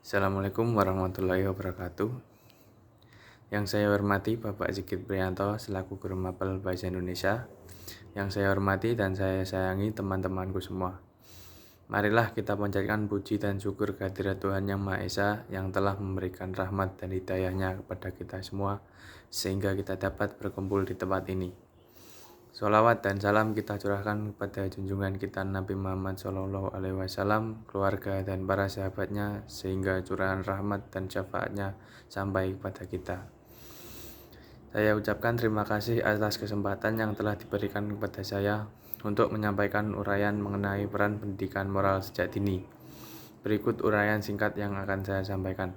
Assalamualaikum warahmatullahi wabarakatuh. Yang saya hormati Bapak Sigit Priyanto selaku Guru Mapel Bahasa Indonesia. Yang saya hormati dan saya sayangi teman-temanku semua. Marilah kita panjatkan puji dan syukur kehadirat Tuhan Yang Maha Esa yang telah memberikan rahmat dan hidayahnya kepada kita semua sehingga kita dapat berkumpul di tempat ini. Sholawat dan salam kita curahkan kepada junjungan kita Nabi Muhammad SAW, keluarga dan para sahabatnya, sehingga curahan rahmat dan syafaatnya sampai kepada kita. Saya ucapkan terima kasih atas kesempatan yang telah diberikan kepada saya untuk menyampaikan uraian mengenai peran pendidikan moral sejak dini. Berikut uraian singkat yang akan saya sampaikan.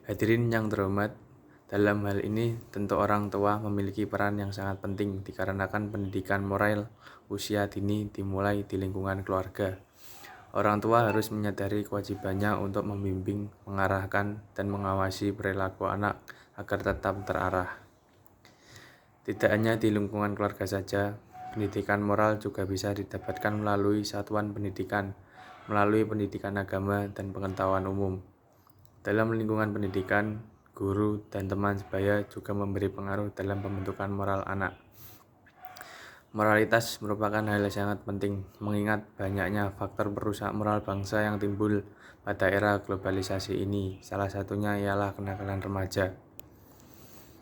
Hadirin yang terhormat, dalam hal ini, tentu orang tua memiliki peran yang sangat penting dikarenakan pendidikan moral usia dini dimulai di lingkungan keluarga. Orang tua harus menyadari kewajibannya untuk membimbing, mengarahkan, dan mengawasi perilaku anak agar tetap terarah. Tidak hanya di lingkungan keluarga saja, pendidikan moral juga bisa didapatkan melalui satuan pendidikan, melalui pendidikan agama dan pengetahuan umum. Dalam lingkungan pendidikan, guru dan teman sebaya juga memberi pengaruh dalam pembentukan moral anak. Moralitas merupakan hal yang sangat penting, mengingat banyaknya faktor perusak moral bangsa yang timbul pada era globalisasi ini. Salah satunya ialah kenakalan remaja.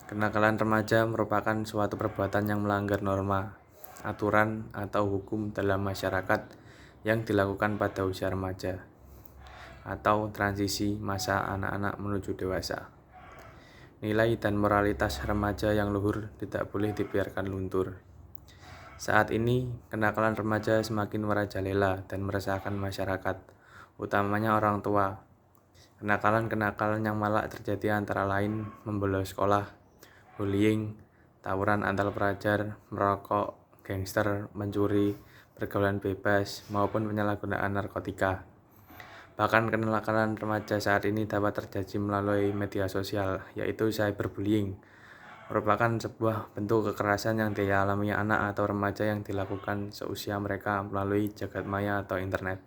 Kenakalan remaja merupakan suatu perbuatan yang melanggar norma, aturan, atau hukum dalam masyarakat yang dilakukan pada usia remaja atau transisi masa anak-anak menuju dewasa. Nilai dan moralitas remaja yang luhur tidak boleh dibiarkan luntur. Saat ini, kenakalan remaja semakin merajalela dan meresahkan masyarakat, utamanya orang tua. Kenakalan-kenakalan yang marak terjadi antara lain membolos sekolah, bullying, tawuran antar pelajar, merokok, gangster, mencuri, pergaulan bebas, maupun penyalahgunaan narkotika. Bahkan kenakalan remaja saat ini dapat terjadi melalui media sosial, yaitu cyberbullying. Merupakan sebuah bentuk kekerasan yang dialami anak atau remaja yang dilakukan seusia mereka melalui jagat maya atau internet.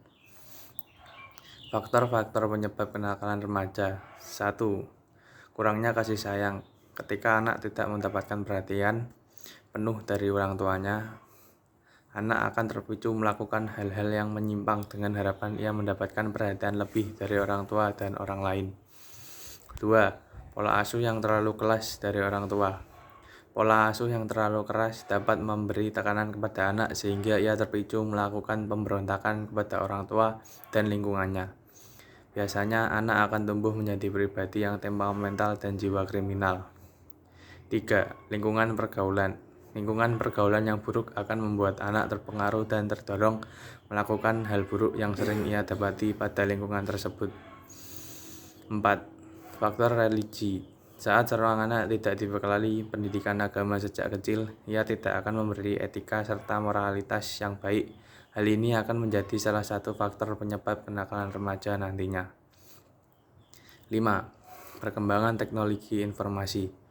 Faktor-faktor penyebab kenakalan remaja. 1. Kurangnya kasih sayang. Ketika anak tidak mendapatkan perhatian penuh dari orang tuanya, anak akan terpicu melakukan hal-hal yang menyimpang dengan harapan ia mendapatkan perhatian lebih dari orang tua dan orang lain. 2. Pola asuh yang terlalu keras dari orang tua. Pola asuh yang terlalu keras dapat memberi tekanan kepada anak sehingga ia terpicu melakukan pemberontakan kepada orang tua dan lingkungannya. Biasanya anak akan tumbuh menjadi pribadi yang temperamental dan jiwa kriminal. 3. Lingkungan pergaulan. Lingkungan pergaulan yang buruk akan membuat anak terpengaruh dan terdorong melakukan hal buruk yang sering ia dapati pada lingkungan tersebut. 4. Faktor religi. Saat seorang anak tidak dibekali pendidikan agama sejak kecil, ia tidak akan memberi etika serta moralitas yang baik. Hal ini akan menjadi salah satu faktor penyebab kenakalan remaja nantinya. 5. Perkembangan teknologi informasi.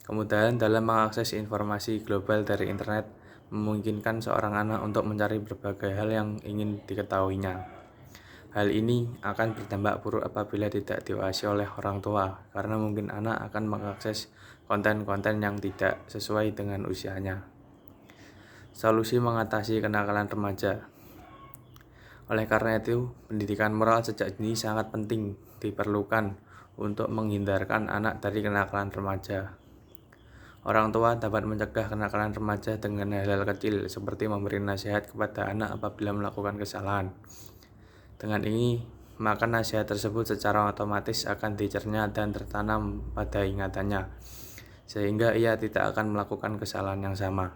Kemudahan dalam mengakses informasi global dari internet memungkinkan seorang anak untuk mencari berbagai hal yang ingin diketahuinya. Hal ini akan berdampak buruk apabila tidak diawasi oleh orang tua, karena mungkin anak akan mengakses konten-konten yang tidak sesuai dengan usianya. Solusi mengatasi kenakalan remaja. Oleh karena itu, pendidikan moral sejak dini sangat penting diperlukan untuk menghindarkan anak dari kenakalan remaja. Orang tua dapat mencegah kenakalan remaja dengan hal-hal kecil seperti memberi nasihat kepada anak apabila melakukan kesalahan. Dengan ini, maka nasihat tersebut secara otomatis akan dicerna dan tertanam pada ingatannya, sehingga ia tidak akan melakukan kesalahan yang sama.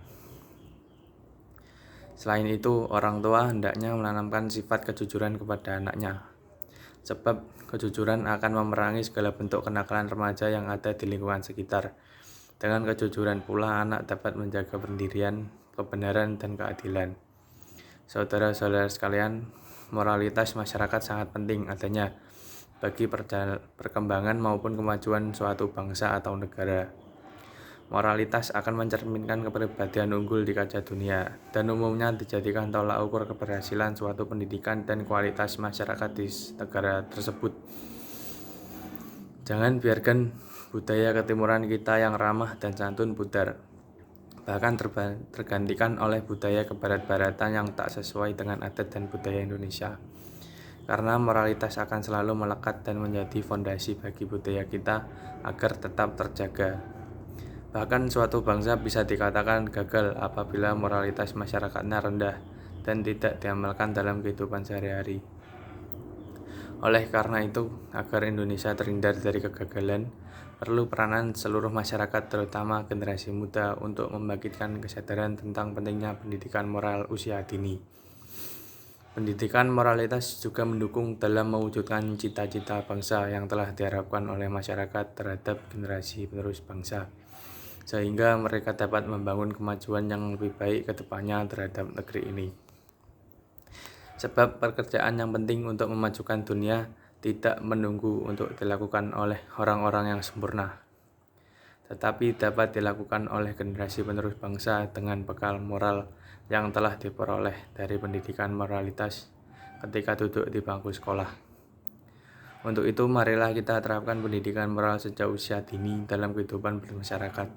Selain itu, orang tua hendaknya menanamkan sifat kejujuran kepada anaknya, sebab kejujuran akan memerangi segala bentuk kenakalan remaja yang ada di lingkungan sekitar. Dengan kejujuran pula anak dapat menjaga pendirian, kebenaran, dan keadilan. Saudara-saudara sekalian, moralitas masyarakat sangat penting adanya bagi perkembangan maupun kemajuan suatu bangsa atau negara. Moralitas akan mencerminkan kepribadian unggul di kancah dunia dan umumnya dijadikan tolak ukur keberhasilan suatu pendidikan dan kualitas masyarakat di negara tersebut. Jangan biarkan budaya ketimuran kita yang ramah dan santun pudar, bahkan tergantikan oleh budaya kebarat-baratan yang tak sesuai dengan adat dan budaya Indonesia. Karena moralitas akan selalu melekat dan menjadi fondasi bagi budaya kita agar tetap terjaga. Bahkan suatu bangsa bisa dikatakan gagal apabila moralitas masyarakatnya rendah dan tidak diamalkan dalam kehidupan sehari-hari. Oleh karena itu, agar Indonesia terhindar dari kegagalan, perlu peranan seluruh masyarakat terutama generasi muda untuk membangkitkan kesadaran tentang pentingnya pendidikan moral usia dini. Pendidikan moralitas juga mendukung dalam mewujudkan cita-cita bangsa yang telah diharapkan oleh masyarakat terhadap generasi penerus bangsa, sehingga mereka dapat membangun kemajuan yang lebih baik ke depannya terhadap negeri ini. Sebab pekerjaan yang penting untuk memajukan dunia tidak menunggu untuk dilakukan oleh orang-orang yang sempurna, tetapi dapat dilakukan oleh generasi penerus bangsa dengan bekal moral yang telah diperoleh dari pendidikan moralitas ketika duduk di bangku sekolah. Untuk itu, marilah kita terapkan pendidikan moral sejak usia dini dalam kehidupan bermasyarakat.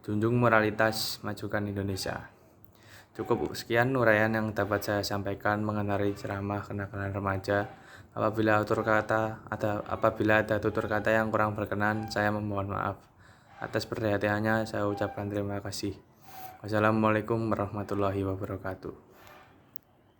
Junjung moralitas, majukan Indonesia. Cukup sekian uraian yang dapat saya sampaikan mengenai ceramah kenakalan remaja. Apabila ada tutur kata yang kurang berkenan, saya memohon maaf. Atas perhatiannya saya ucapkan terima kasih. Wassalamualaikum warahmatullahi wabarakatuh.